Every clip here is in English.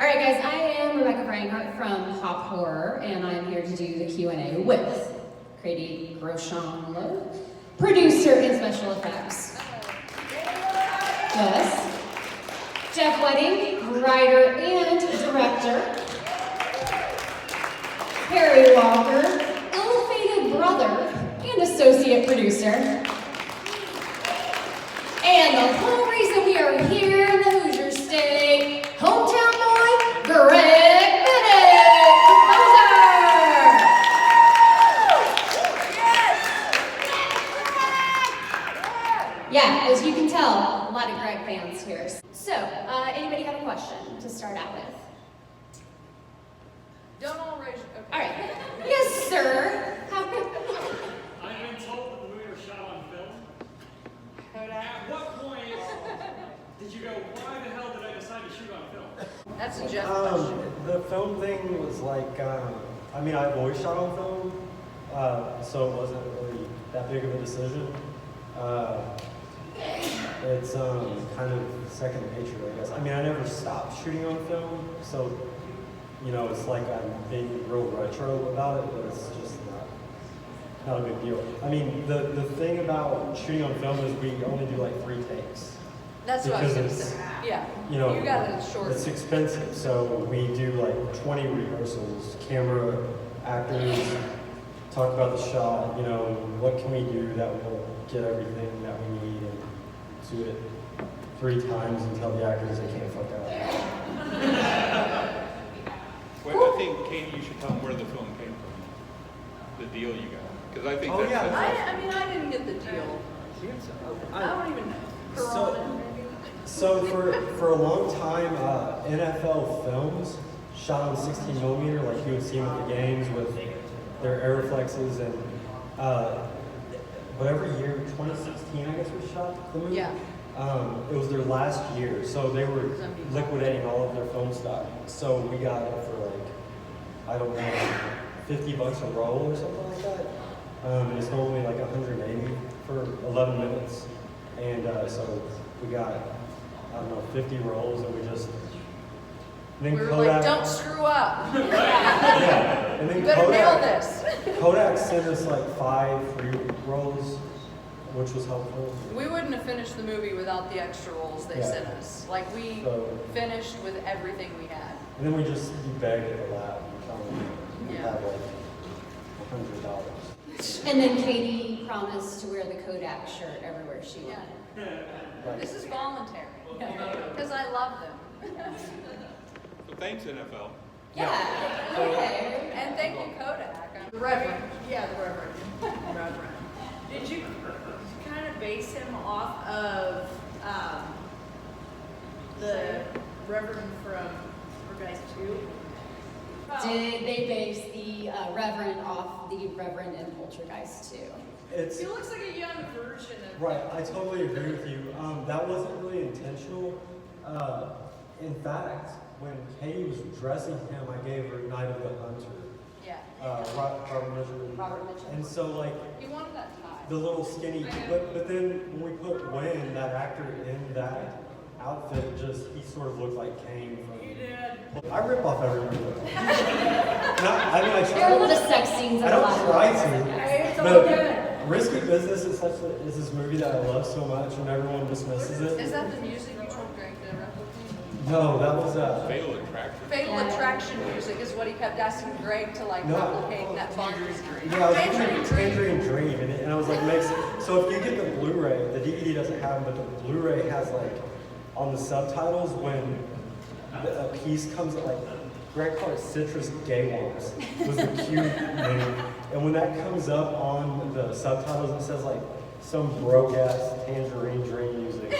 All right, guys, I am Rebecca Frankhart from Hop Horror, and I'm here to do the Q&A with Grady Groshon, producer and special effects. Yes. Jeff Wedding, writer and director. Harry Walker, ill-fated brother and associate producer. And the whole reason we are here in the Hoosier State, hometown boy, Greg Bennett, composer! Yeah, as you can tell, a lot of Greg fans here. So, anybody have a question to start out with? Don't all raise your... Okay. All right. Yes, sir. I've been told that the movie was shot on film. At what point did you go, why the hell did I decide to shoot on film? That's a Jeff question. The film thing was like, I mean, I've always shot on film, so it wasn't really that big of a decision. It's kind of second nature, I guess. I mean, I never stopped shooting on film, so, you know, it's like I'm being real retro about it, but it's just not a big deal. I mean, the thing about shooting on film is we only do like 3 takes. That's what I was going to Because say. Yeah. You know, You got it short. it's expensive, so we do like 20 rehearsals, camera, actors, talk about the shot, you know, what can we do that will get everything that we need, and do it 3 times and tell the actors they can't fuck out. Well, I think, Katie, you should tell them where the film came from, the deal you got. Because I think Oh, that's... yeah. I mean, I didn't get the deal. I don't even know. Corona, maybe? So for a long time, NFL films shot on 16 millimeter, like you would see them at the games with their air reflexes, and whatever year, 2016, I guess we shot the movie. Yeah. It was their last year, so they were liquidating all of their film stock. So we got it for like, I don't know, $50 a roll or something like that. And it's normally like 180 for 11 minutes. And so we got, I don't know, 50 rolls, and we just... And then We were Kodak, like, don't screw up. yeah, and then You better nail Kodak, this. Kodak sent us like 5 free rolls, which was helpful. We wouldn't have finished the movie without the extra rolls they Yeah. sent us. Like, we So- finished with everything we had. And then we just begged at the lab and tell them we Yeah. had like $100. And then Katie promised to wear the Kodak shirt everywhere she Yeah. went. Like, This is voluntary. Because I love them. So thanks, NFL. Yeah. Okay. And thank you, Kodak. The Reverend. Yeah, the Reverend. Reverend. Did you kind of base him off of the Reverend from Guys 2? Did they base the Reverend off the Reverend in Poltergeist 2? it's He looks like a young version of right. I totally agree with you. That wasn't really intentional. In fact, when Katie was dressing him, I gave her Night of the Hunter. Yeah. Robert Mitchell. Robert Mitchum. And so like He wanted that tie. the little skinny, but then when we put Wayne, that actor, in that outfit, just he sort of looked like Kane from. You did. I rip off everybody. I mean, I There are a lot try. of sex scenes in I a don't lot of try movies. to. It's all But good. Risky Business is this movie that I love so much, and everyone dismisses Is it. that the music you told Greg to replicate? No, that was Fatal Attraction. Fatal Yeah. Attraction music is what he kept asking Greg to like No. replicate that Bonker's Dream. Yeah, I was thinking Tangerine Dream, and I was like, makes it. So if you get the Blu-ray, the DVD doesn't have them, but the Blu-ray has like on the subtitles when a piece comes like Greg called it citrus gay worms was the cute name, and when that comes up on the subtitles, it says like some broke ass Tangerine Dream music.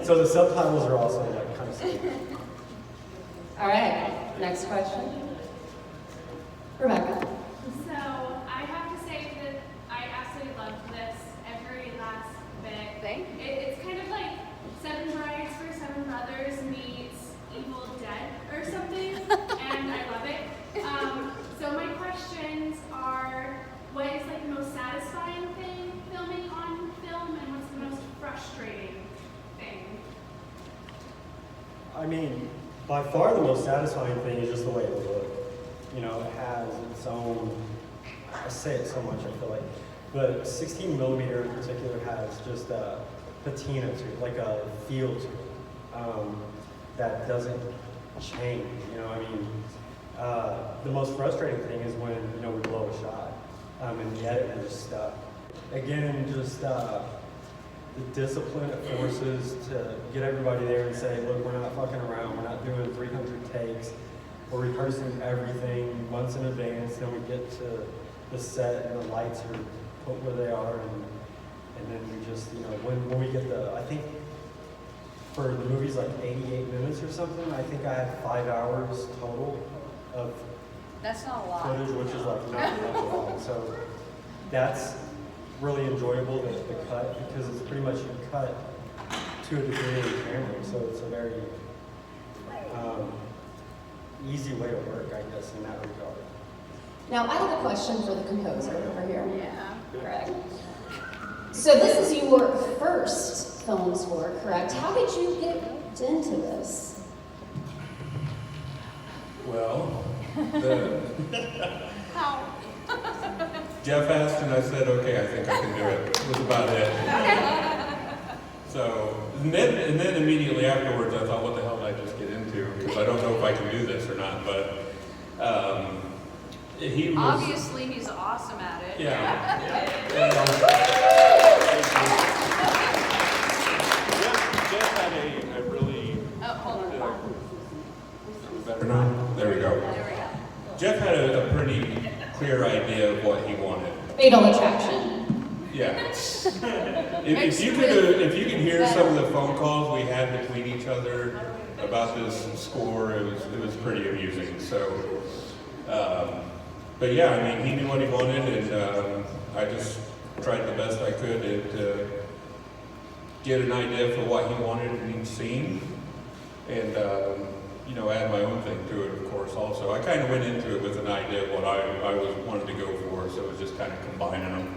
So the subtitles are also like kind of silly. All right. Next question. Rebecca. So I have to say that I absolutely loved this every last bit. Thank you. It's kind of like Seven Brides for Seven Brothers meets Evil Dead or something, and I love it. So my questions are, what is like the most satisfying thing filming on film, and what's the most frustrating thing? I mean, by far the most satisfying thing is just the way it looks. You know, it has its own, I say it so much, I feel like, but 16 millimeter in particular has just a patina to it, like a feel to it, that doesn't change, you know, I mean, the most frustrating thing is when, you know, we blow a shot, and the edit is just stuck. Again, just the discipline it forces to get everybody there and say, look, we're not fucking around, we're not doing 300 takes, we're rehearsing everything months in advance, then we get to the set and the lights are put where they are, and then we just, you know, when we get I think for the movie's like 88 minutes or something, I think I had 5 hours total of That's not a lot. footage, which is like not much at all. So that's really enjoyable, the cut, because it's pretty much you cut to a degree in the camera, so it's a very easy way to work, I guess, in that regard. Now, I have a question for the composer over here. Yeah. Correct. So this is your first film score, correct? How did you get into this? Well, How? Jeff asked and I said, okay, I think I can do it. That was about it. So, and then immediately afterwards I thought, what the hell did I just get into? Because I don't know if I can do this or not, but he was... Obviously, he's awesome at it. Yeah. Jeff had a really... Oh, hold on. Better now? There we go. There we go. Jeff had a pretty clear idea of what he wanted. Fatal Attraction. Yeah. if you could hear some of the phone calls we had between each other about this score, it was pretty amusing. So, but yeah, I mean, he knew what he wanted, and I just tried the best I could to get an idea for what he wanted in each scene, and you know, add my own thing to it, of course. Also, I kind of went into it with an idea of what I wanted to go for, so it was just kind of combining them.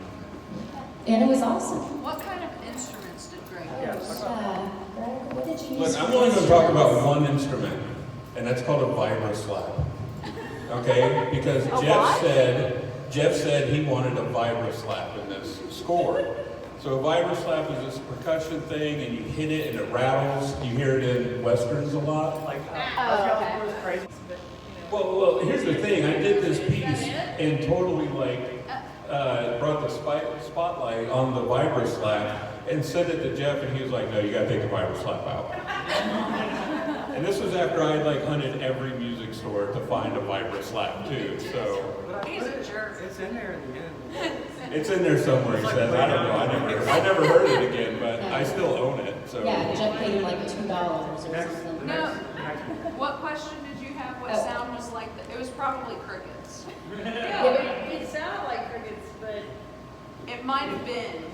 And it was awesome. What kind of instruments did Greg use? Greg, what did you Look, use? I'm only going to talk about one instrument, and that's called a vibroslap. Okay? Because Jeff said he wanted a vibroslap in this score. So a vibroslap is this percussion thing, and you hit it and it rattles. You hear it in westerns a lot. Like, okay. it was crazy. But, you know, Well, here's the thing. I did this piece and totally brought the spotlight on the vibroslap and sent it to Jeff, and he was like, "No, you got to take the vibroslap out." And this was after I had hunted every music store to find a vibroslap too. So but He's a jerk. it's in there in the end. it's in there somewhere. He says, "I don't know. I never heard it again, but I still own it." So Yeah, Jeff paid him like $2 or something. No. What question did you have? What Oh. sound was like? It was probably crickets. Yeah, it sounded like crickets, but it might have been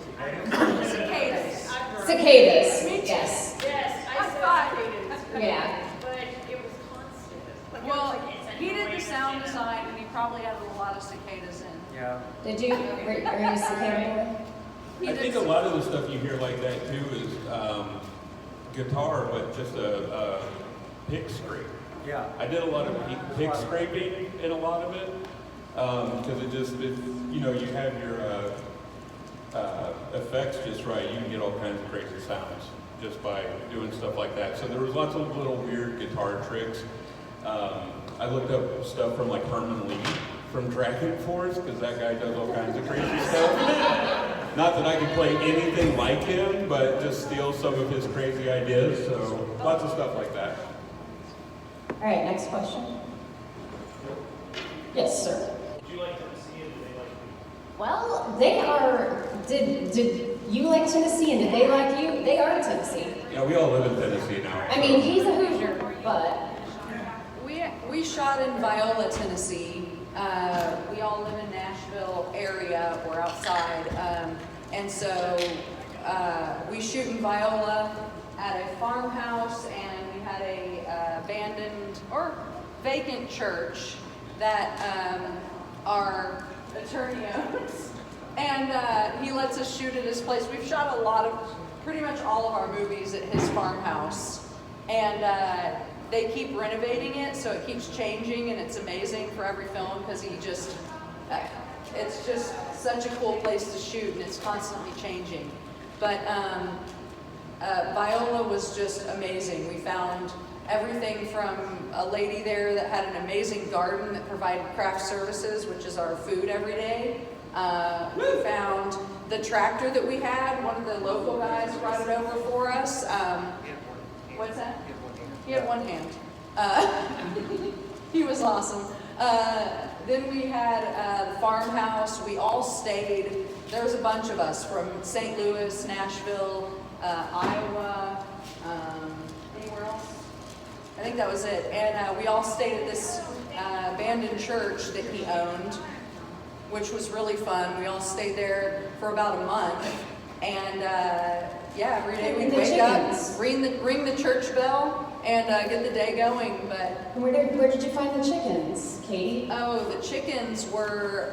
cicadas. Cicadas. Me too. Yes. Yes, I thought cicadas. Yeah. But it was constant. Well, he did the sound design, and he probably added a lot of cicadas in. Yeah. Did you? Are you a cicada boy? I think a lot of the stuff you hear like that too is guitar, but just a pick scrape. Yeah. I did a lot of pick scraping in a lot of it because you know, you have your effects just right. You can get all kinds of crazy sounds just by doing stuff like that. So there was lots of little weird guitar tricks. I looked up stuff from like Herman Lee from Dragon Force because that guy does all kinds of crazy stuff. Not that I could play anything like him, but just steal some of his crazy ideas. So lots of stuff like that. All right, next question. Yes, sir. Did you like Tennessee and did they like you? Well, they are. Did you like Tennessee and did they like you? They are in Tennessee. Yeah, we all live in Tennessee now. I mean, he's a Hoosier, but We shot in Viola, Tennessee. We all live in Nashville area or outside. And so we shoot in Viola at a farmhouse, and we had a abandoned or vacant church that our attorney owns. And he lets us shoot at his place. We've shot pretty much all of our movies at his farmhouse. And they keep renovating it, so it keeps changing, and it's amazing for every film because it's just such a cool place to shoot, and it's constantly changing. But Viola was just amazing. We found everything from a lady there that had an amazing garden that provided craft services, which is our food every day. We found the tractor that we had. One of the local guys brought it over for us. What's that? He had one hand. He was awesome. Then we had the farmhouse. We all stayed. There was a bunch of us from St. Louis, Nashville, Iowa, anywhere else? I think that was it. And we all stayed at this abandoned church that he owned, which was really fun. We all stayed there for about a month. And yeah, every day we'd wake up, ring the church bell, and get the day going. But Where did you find the chickens, Katie? Oh, the chickens were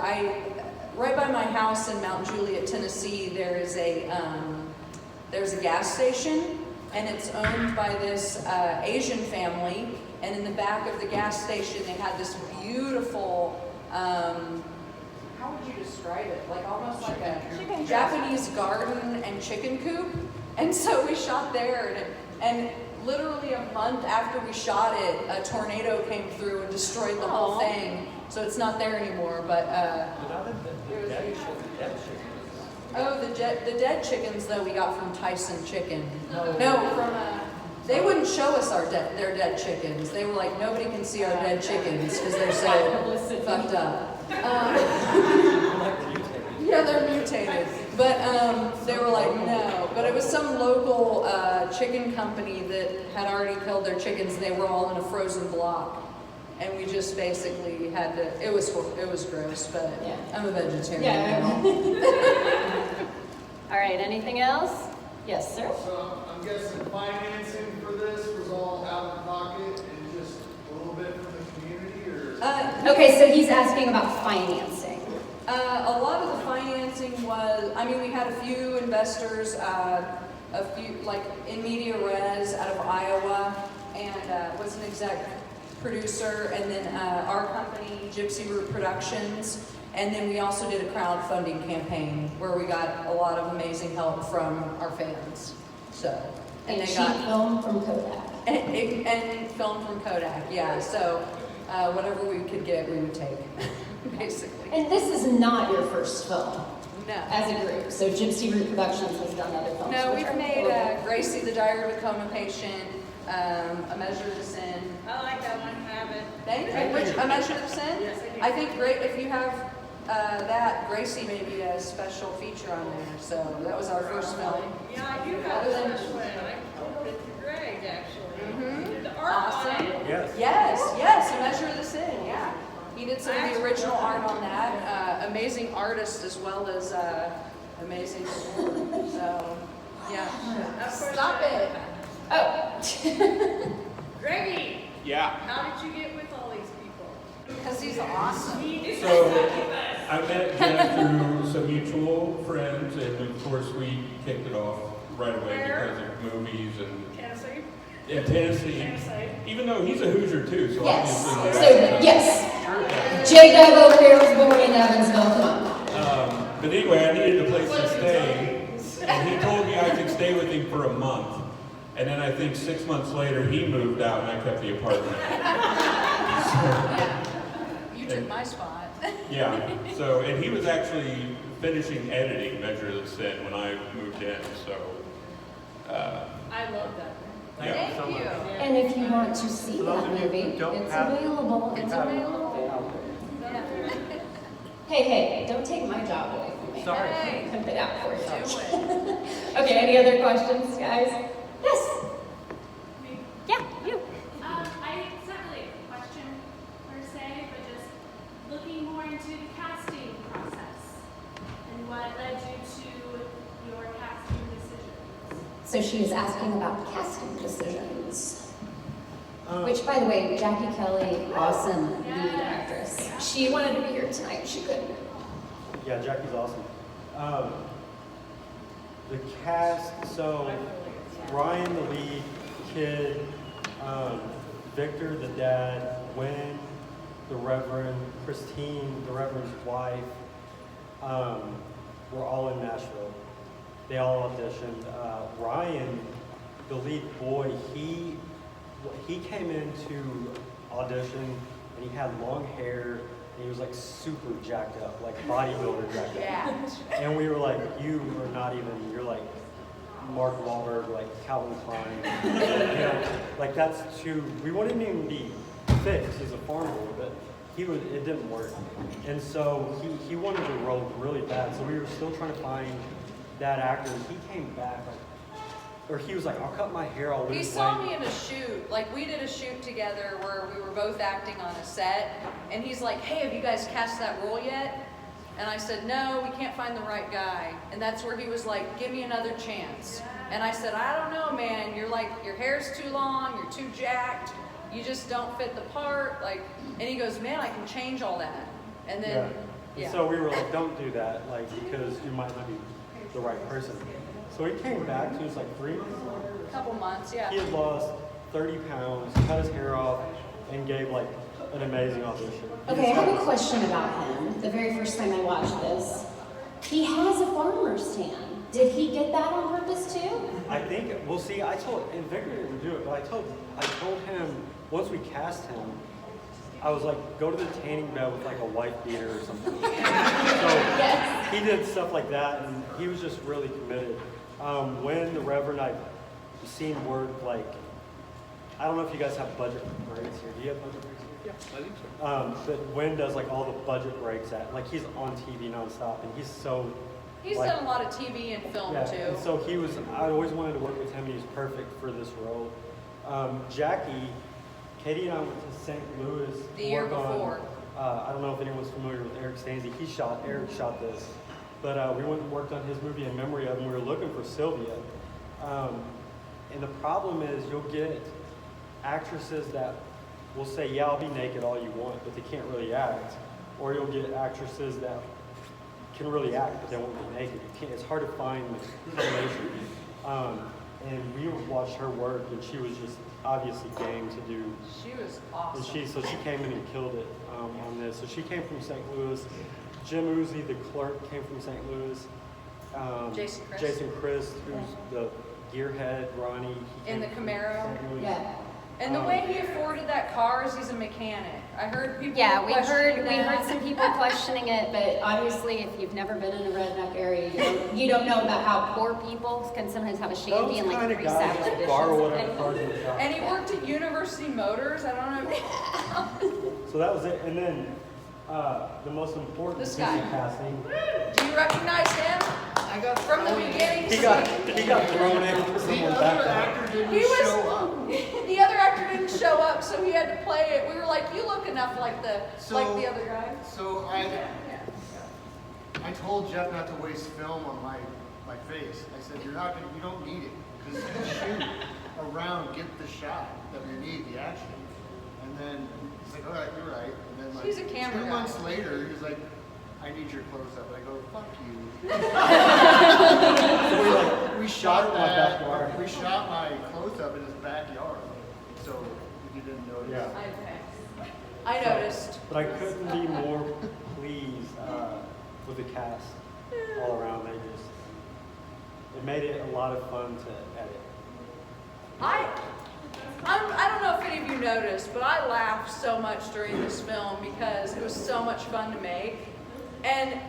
right by my house in Mount Juliet, Tennessee. There's a gas station, and it's owned by this Asian family. And in the back of the gas station, they had this beautiful. How would you describe it? Like almost like a Japanese garden and chicken coop. And so we shot there, and literally a month after we shot it, a tornado came through and destroyed the whole thing. So it's not there anymore. But oh, the dead chickens though we got from Tyson Chicken. No, from they wouldn't show us their dead chickens. They were like, nobody can see our dead chickens because they're so fucked up. Yeah, they're mutated. But they were like, no. But it was some local chicken company that had already killed their chickens, and they were all in a frozen block. And we just basically had to, it was gross, but yeah. I'm a vegetarian. Yeah. All right, anything else? Yes, sir? So I'm guessing financing for this was all out of pocket and just a little bit from the community, or? Okay, so he's asking about financing. A lot of the financing was, we had a few investors, a few, like in media res out of Iowa, and was an exec producer, and then our company, Gypsy Root Productions, and then we also did a crowdfunding campaign where we got a lot of amazing help from our fans. So, and they got film from Kodak. And film from Kodak, yeah. So whatever we could get, we would take, basically. And this is not your first film. No. As a group. So Gypsy Root Productions has done other films. No, we've made Gracie, the Diary of a Coma Patient, A Measure of Sin. I like that one, have it. Thank you. Which, A Measure of Sin? Yes, I do. I think great if you have that, Gracie may be a special feature on there. So that was our first film. Yeah, I do have this one. I told it to Greg, actually. You did the art on it. Yes. A Measure of the Sin, yeah. He did some of the original art on that. Amazing artist as well as amazing score. So, yeah. Stop it. Oh. Greggy, Yeah. how did you get with all these people? Because he's awesome. So I met Jeff through some mutual friends, and of course we kicked it off right away because of movies and Tennessee? in Tennessee. Even though he's a Hoosier too, so Yes. obviously. So yes. J-Dub over here was born in Evansville. Come on. But anyway, I needed a place to stay, and he told me I could stay with him for a month. And then I think 6 months later, he moved out, and I kept the apartment. You took my spot. Yeah. So, and he was actually finishing editing Measure of the Sin when I moved in. So. I love that. Yeah. Thank you. And if you want to see that movie, it's available. It's available. Hey, don't take my job away from me. Sorry. Hey. Pimp it out for you. Do it. Okay, any other questions, guys? Yes. Me? Yeah, you. It's not really a question per se, but just looking more into the casting process and what led you to your casting decisions. So she is asking about casting decisions. Which, by the way, Jackie Kelly, awesome lead actress. She wanted to be here tonight. She couldn't. Yeah, Jackie's awesome. The cast, so Ryan, the lead kid, Victor, the dad, Wynn, the Reverend, Christine, the Reverend's wife, were all in Nashville. They all auditioned. Ryan, the lead boy, he came into audition and he had long hair and he was like super jacked up, like bodybuilder jacked up. And we were like, you are not even, you're like Mark Wahlberg, like Calvin Klein. You know, like that's too, we wouldn't even be fixed as a farmer, but it didn't work. And so he wanted the role really bad. So we were still trying to find that actor. And he came back, or he was like, I'll cut my hair, I'll lose weight. He saw me in a shoot. Like, we did a shoot together where we were both acting on a set. And he's like, hey, have you guys cast that role yet? And I said, no, we can't find the right guy. And that's where he was like, give me another chance. And I said, I don't know, man. You're like, your hair's too long, you're too jacked, you just don't fit the part. Like, and he goes, man, I can change all that. And then, And so we were like, don't do that, like, because you might not be the right person. So he came back, so it was like 3 months later. a couple months, He had lost 30 pounds, cut his hair off, and gave like an amazing audition. Okay, I have a question about him. The very first time I watched this, he has a farmer's tan. Did he get that on purpose too? I think, well, see, and Victor didn't do it, but I told him, once we cast him, I was like, go to the tanning bed with like a white beater or something. So Yes. he did stuff like that, and he was just really committed. When the Reverend, I've seen work like, I don't know if you guys have budget breaks here. Do you have budget breaks here? Yeah, I think so. But Wynn does like all the budget breaks like he's on TV nonstop, and he's so. He's done a lot of TV and film too. And so I always wanted to work with him, and he's perfect for this role. Jackie, Katie and I went to St. Louis. The year before. I don't know if anyone's familiar with Eric Stanzi. Eric shot this. But we went and worked on his movie in memory of him. We were looking for Sylvia. And the problem is you'll get actresses that will say, yeah, I'll be naked all you want, but they can't really act. Or you'll get actresses that can really act, but they won't be naked. It's hard to find the combination. And we watched her work, and she was just obviously game to do. She was awesome. And so she came in and killed it on this. So she came from St. Louis. Jim Uzi, the clerk, came from St. Louis. Jason Christ, who's the gearhead, Ronnie. In the Camaro. Yeah. And the way he afforded that car is he's a mechanic. I heard people Yeah, we questioning heard that. some people questioning it, but obviously if you've never been in a redneck area, you don't know about how poor people can sometimes have a shanty and like three salad borrow dishes. whatever cars in the shop. And he worked at University Motors. I don't know. So that was it. And then the most important This piece of guy. casting. Do you recognize him? I got From the beginning. He got thrown in for The someone other back actor didn't He was- show up. The other actor didn't show up, so he had to play it. We were like, you look enough like the other guy. So I told Jeff not to waste film on my face. I said, you don't need it. Because you can shoot around, get the shot that we need, the action. And then he's like, all right, you're right. And then like He's a camera 2 guy. months later, he's like, I need your close-up. I go, fuck you. So We shot my backyard. We shot my close-up in his backyard. So if you didn't notice. Yeah. I noticed. But I couldn't be more pleased with the cast all around. It made it a lot of fun to edit. I don't know if any of you noticed, but I laughed so much during this film because it was so much fun to make. And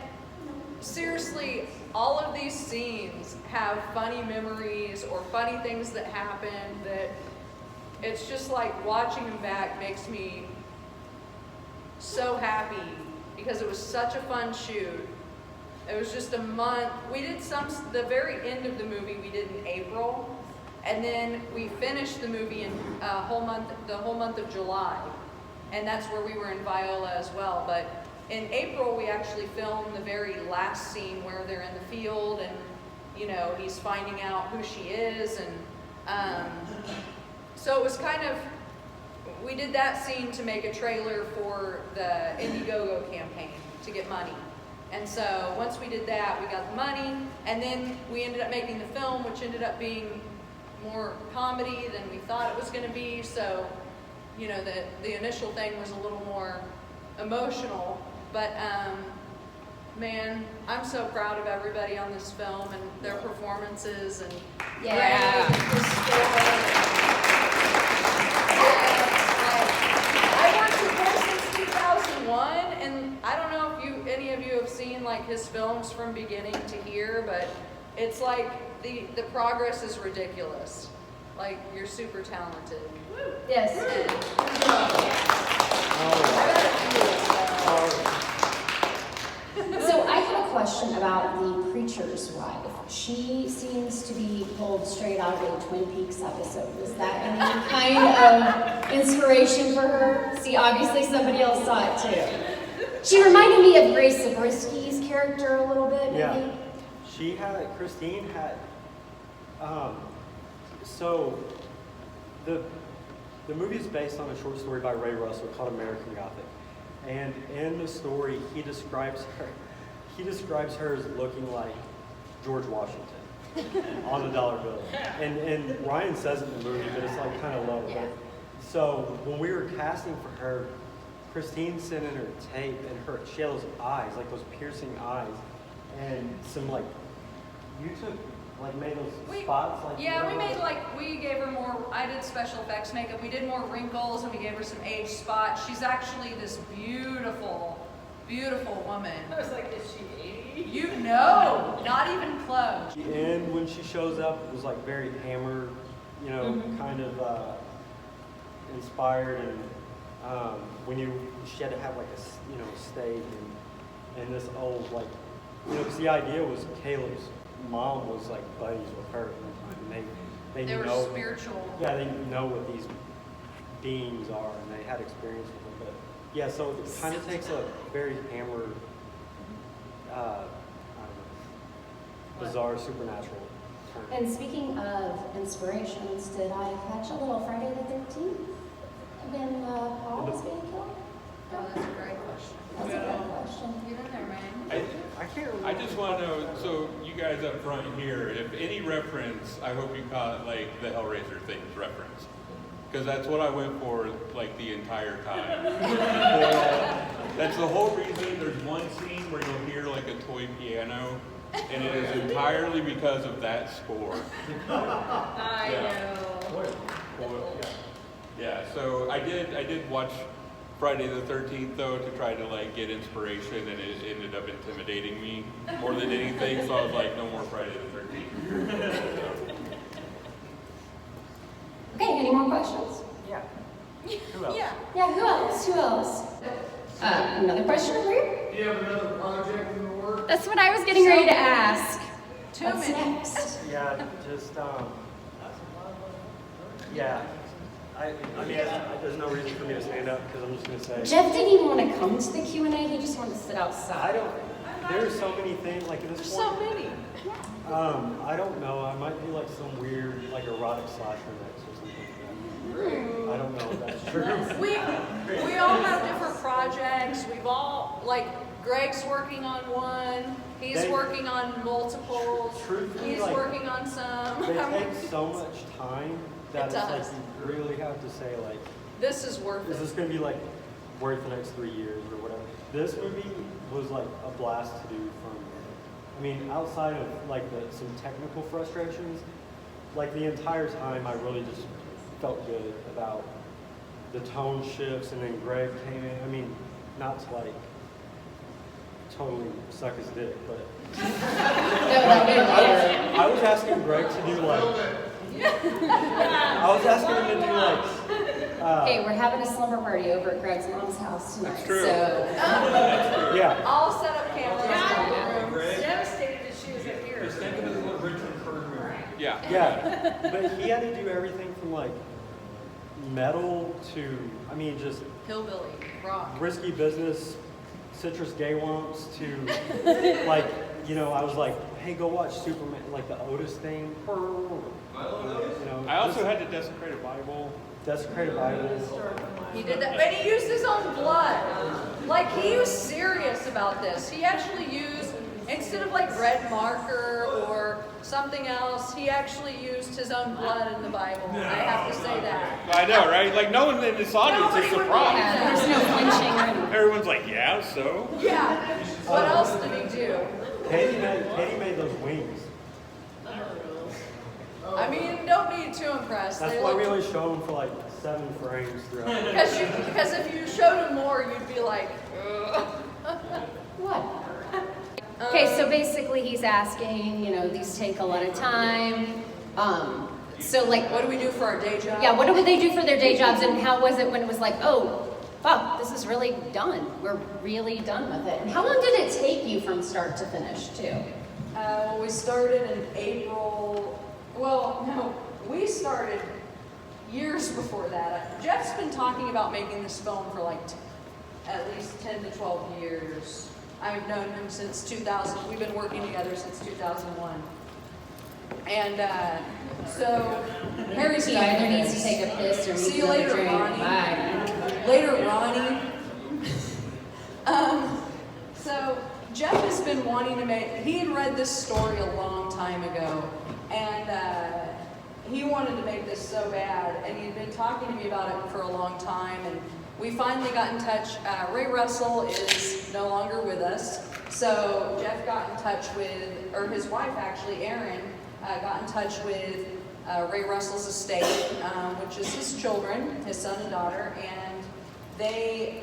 seriously, all of these scenes have funny memories or funny things that happened that it's just like watching them back makes me so happy because it was such a fun shoot. It was just a month. We did the very end of the movie we did in April, and then we finished the movie in the whole month of July, and that's where we were in Viola as well. But in April, we actually filmed the very last scene where they're in the field, and he's finding out who she is, and so it was kind of. We did that scene to make a trailer for the Indiegogo campaign to get money. And so once we did that, we got the money, and then we ended up making the film, which ended up being more comedy than we thought it was going to be. So you know, the initial thing was a little more emotional, but man, I'm so proud of everybody on this film and their performances and Yeah. I worked with him since 2001, and I don't know if any of you have seen like his films from beginning to here, but it's like the progress is ridiculous. Like, you're super talented. Yes. So I have a question about the preacher's wife. She seems to be pulled straight out of a Twin Peaks episode. Was that any kind of inspiration for her? See, obviously somebody else saw it too. She reminded me of Grace Zabrisky's character a little bit, maybe. Yeah. Christine had, so the movie is based on a short story by Ray Russell called American Gothic. And in the story, he describes her as looking like George Washington on the dollar bill. And Ryan says it in the movie, but it's like kind of low. Yeah. So when we were casting for her, Christine sent in her tape, and she had those eyes, like those piercing eyes, and some like, you made those spots? We gave her more, I did special effects makeup, we did more wrinkles, and we gave her some age spots. She's actually this beautiful, beautiful woman. I was like, is she 80? You know, not even close. And when she shows up, it was like very Hammer, you know, kind of inspired, and she had to have like a stake and this old, like, because the idea was Caleb's mom was like buddies with her, and they were know spiritual. Yeah, they know what these beings are, and they had experience with them. But yeah, so it kind of takes a very Hammer, I don't know, bizarre supernatural turn. And speaking of inspirations, did I catch a little Friday the 13th when Paul was being killed? Oh, that's a great question. That's a good question. Get in there, man. I can't remember. I just want to know, so you guys up front here, if any reference, I hope you caught like the Hellraiser things reference. Because that's what I went for like the entire time. That's the whole reason. There's one scene where you'll hear like a toy piano, and it is entirely because of that score. I know. Yeah, so I did watch Friday the 13th though to try to like get inspiration, and it ended up intimidating me more than anything, so I was like, no more Friday the 13th. Okay, any more questions? Yeah. Who else? Yeah, who else? Who else? Another question over here? Do you have another project in the works? That's what I was getting ready to ask. What's many. next? Yeah, just yeah. I mean, there's no reason for me to stand up because I'm just going to say. Jeff didn't even want to come to the Q&A. He just wanted to sit outside. There are so many things, like at this There's point. so many. I don't know. I might do like some weird, like erotic slasher next or something like that. I don't know if that's true. We all have different projects. We've all, like, Greg's working on one. He's working on multiple. Truthfully, He's like, working on some. They take so much time that It does. it's like you really have to say like, This is worth is this it. going to be like worth the next 3 years or whatever? This movie was like a blast to do I mean, outside of like some technical frustrations, like the entire time I really just felt good about the tone shifts, and then Greg came in. I mean, not to like totally suck his dick, but I was asking Greg to do like, I was asking him to do like, Okay, we're having a slumber party over at Greg's mom's house tonight. That's true. So, yeah. I'll set up cameras. Devastated that she was up here. Just think of it as a little Richard Curry movie. Yeah. Yeah, but he had to do everything from like metal to, I mean, just Hillbilly, rock. risky business, citrus gay wumps to like, you know, I was like, hey, go watch Superman, like the Otis thing. You know, I also had to desecrate a Bible. desecrate a Bible. He did that, and he used his own blood. Like, he was serious about this. He actually used, instead of like red marker or something else. He actually used his own blood in the Bible. I have to say that. I know, right? Like no one in this audience is surprised. Yeah, there's no flinching or anything. Everyone's like, yeah, so? Yeah. What else did he do? Katie made those wings. I mean, don't be too impressed. That's They why look- we only show them for like 7 frames throughout. Because if you showed him more, you'd be like, What? Okay, so basically he's asking, you know, these take a lot of time. So like, what do we do for our day job? yeah, what do they do for their day jobs, and how was it when it was like, oh, wow, this is really done. We're really done with it. And how long did it take you from start to finish, too? Well, we started in April. Well, no, we started years before that. Jeff's been talking about making this film for like at least 10 to 12 years. I've known him since 2000. We've been working together since 2001. And so Harry's He either needs to take a piss or needs See you another later, drink. Ronnie. Bye. Later, Ronnie. So Jeff has been wanting to make. He had read this story a long time ago, and he wanted to make this so bad, and he'd been talking to me about it for a long time, and we finally got in touch. Ray Russell is no longer with us, so Jeff got in touch with, or his wife actually, Erin, got in touch with Ray Russell's estate, which is his children, his son and daughter, and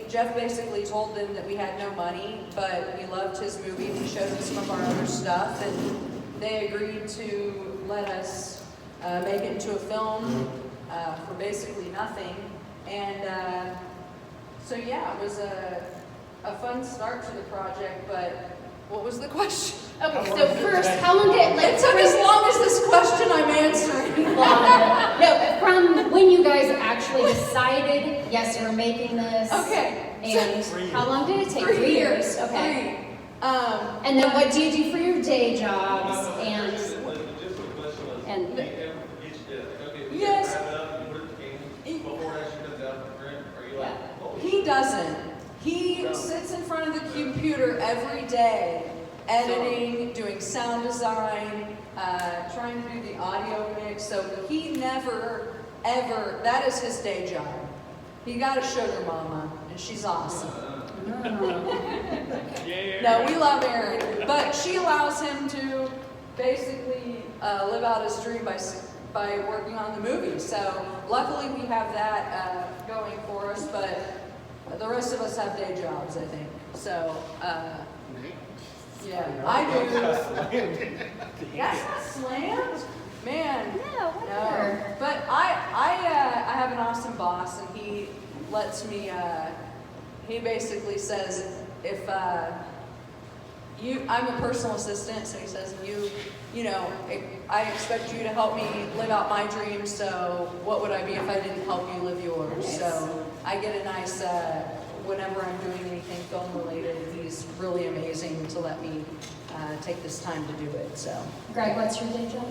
Jeff basically told them that we had no money, but we loved his movie. We showed them some of our other stuff, and they agreed to let us make it into a film for basically nothing. And so yeah, it was a fun start to the project, but what was the question? Okay, so first, how long did It took as long as this question I'm answering. No, from when you guys actually decided, yes, we're making this. Okay. And how long did it take? 3 years. Okay. 3. And then what do you do for your day jobs? And Yes. He doesn't. He sits in front of the computer every day, editing, doing sound design, trying to do the audio mix. So he never, ever, that is his day job. He got a sugar mama, and she's awesome. No, we love Erin, but she allows him to basically live out his dream by working on the movie. So luckily we have that going for us, but the rest of us have day jobs, I think. So, yeah, I do. That's not slammed? Man. No, whatever. No. But I have an awesome boss, and he lets me, he basically says, if I'm a personal assistant, so he says, you know, I expect you to help me live out my dreams, so what would I be if I didn't help you live yours? So I get a nice, whenever I'm doing anything film related, he's really amazing to let me take this time to do it, so. Greg, what's your day job?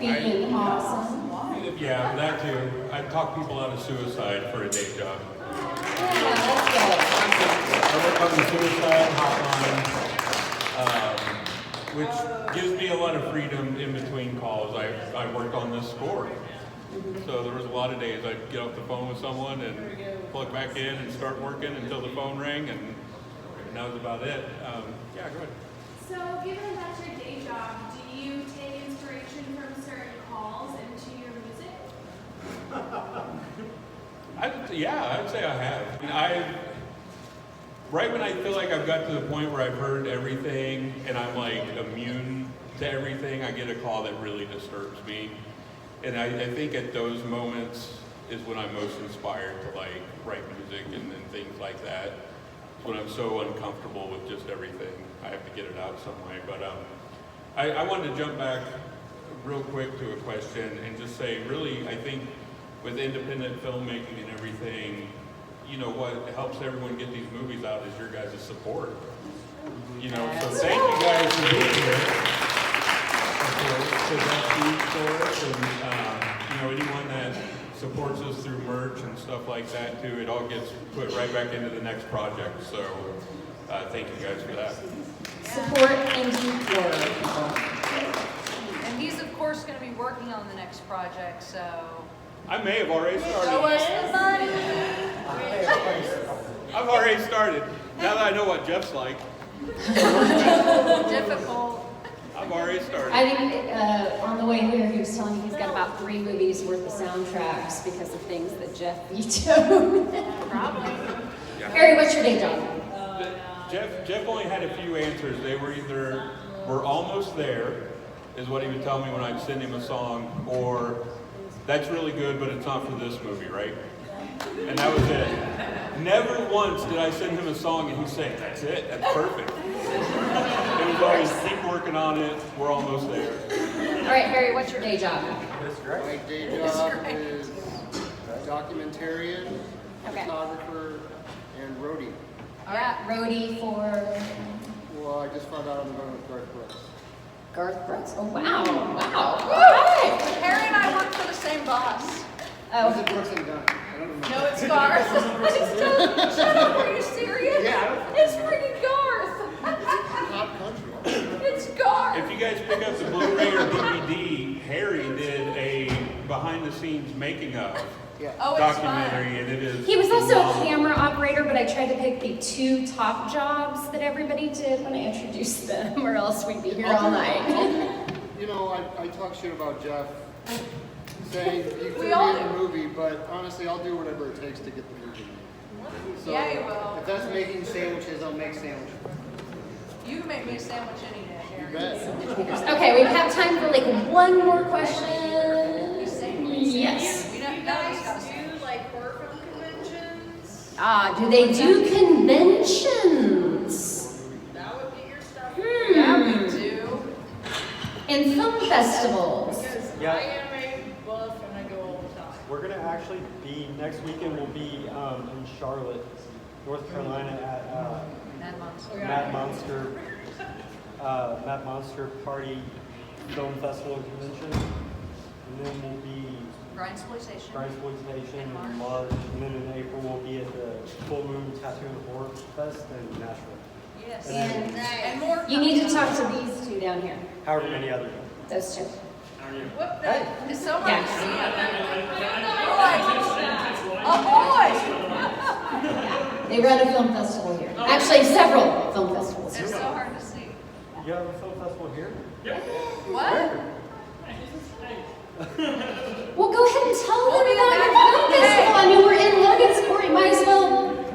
Being awesome. Yeah, that too. I talk people out of suicide for a day job. Yeah, that's good. I work on the suicide hotline, which gives me a lot of freedom in between calls. I worked on this score. So there was a lot of days I'd get off the phone with someone and plug back in and start working until the phone rang, and that was about it. Yeah, go ahead. So, given that's your day job, do you take inspiration from certain calls into your music? I'd say I have. Right when I feel like I've got to the point where I've heard everything and I'm like immune to everything, I get a call that really disturbs me. And I think at those moments is when I'm most inspired to like write music and things like that. It's when I'm so uncomfortable with just everything. I have to get it out some way. But I wanted to jump back real quick to a question and just say, really, I think with independent filmmaking and everything, you know, what helps everyone get these movies out is your guys' support. You know, so thank you guys for being here. So that's huge for us. And, you know, anyone that supports us through merch and stuff like that too, it all gets put right back into the next project. So thank you guys for that. Support and deep work. working on the next project, so. I may have already Show started. us the money. I've already started. Now that I know what Jeff's like, Difficult. I've already started. I think on the way here, he was telling me he's got about 3 movies worth of soundtracks because of things that Jeff vetoed. Probably. Harry, what's your day job? Jeff only had a few answers. They were either, we're almost there, is what he would tell me when I'd send him a song, or that's really good, but it's not for this movie, right? And that was it. Never once did I send him a song and he'd say, that's it, that's perfect. It was always, keep working on it, we're almost there. All right, Harry, what's your day job? My day job is documentarian, Okay. photographer, and roadie. All right, roadie for Well, I just found out I'm going with Garth Brooks. Garth Brooks. Oh, wow. Wow. All right. Harry and I work for the same boss. Oh, Was it Brooks and Dunn? I don't remember. No, it's Garth. Shut up, are you serious? Yeah. It's freaking Garth. Top country. It's Garth. If you guys pick up the Blu-ray or DVD, Harry did a behind-the-scenes making-of Yeah. Oh, it's documentary, fun. and it is he was also a phenomenal. camera operator, but I tried to pick the 2 top jobs that everybody did when I introduced them, or else we'd be here all night. You know, I talk shit about Jeff, saying he threw We all me in do. the movie, but honestly, I'll do whatever it takes to get the movie made. So Yeah, you will. if that's making sandwiches, I'll make sandwiches. You can make me a sandwich any day, You Harry. bet. Okay, we have time for like one more question. Yes. Do you guys do like horror film conventions? Do they do conventions? That would be your stuff. Yeah, we do. And film festivals? Because Yeah. I am a buff and I go all the time. We're gonna actually be, next weekend we'll be in Charlotte, North Carolina at Mad Monster. Matt Monster Party Film Festival and Convention. And then we'll be Grindsploitation. Grindsploitation In in March. March. And then in April we'll be at the Full Moon Tattoo and Horror Fest in Nashville. Yes. And And more. you need to talk to these 2 down here. However many others. Those 2. What the? Hey. It's so hard Yeah. to see Oh, a boy. They run a film festival here. Actually, several film festivals. It's so hard to see. You have a film festival here? What? Well, go ahead and tell them about your film festival. I mean, we're in Logansport.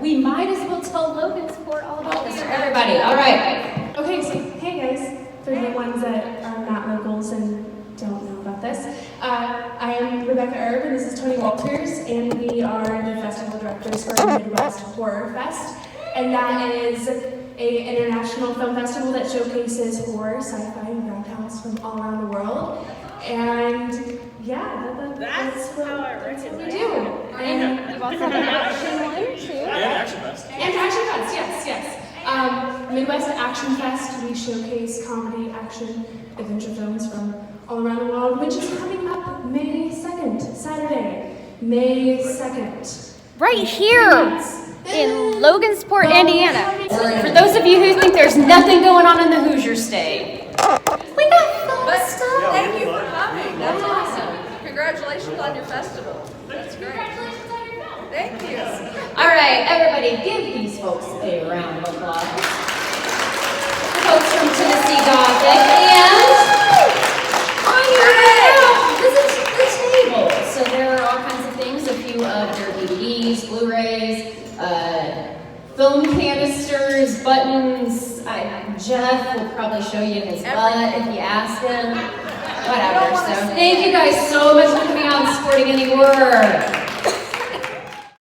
We might as well tell Logansport all about this for everybody. All right. Okay, so hey guys, for the ones that are not locals and don't know about this, I am Rebecca Erb and this is Tony Walters, and we are the festival directors for Midwest Horror Fest, and that is an international film festival that showcases horror, sci-fi, and ground house from all around the world. And yeah, That's what how I we recognize do. And You've also got an action one, too. And Action Fest. And Action Fest, yes. Midwest Action Fest, we showcase comedy, action, adventure films from all around the world, which is coming up May 2nd, Saturday, May 2nd. Right here in Logansport, Indiana. For those of you who think there's nothing going on in the Hoosier State, we got fun But stuff. thank you for coming. That's awesome. Congratulations on your festival. That's great. Thank you. All right, everybody, give these folks a round of applause. The folks from Tennessee Gothic, and on your way out, visit the table. So there are all kinds of things, a few of their DVDs, Blu-rays, film canisters, buttons. Jeff will probably show you his butt if you ask him. Whatever. So thank you guys so much for coming out and supporting Any Word.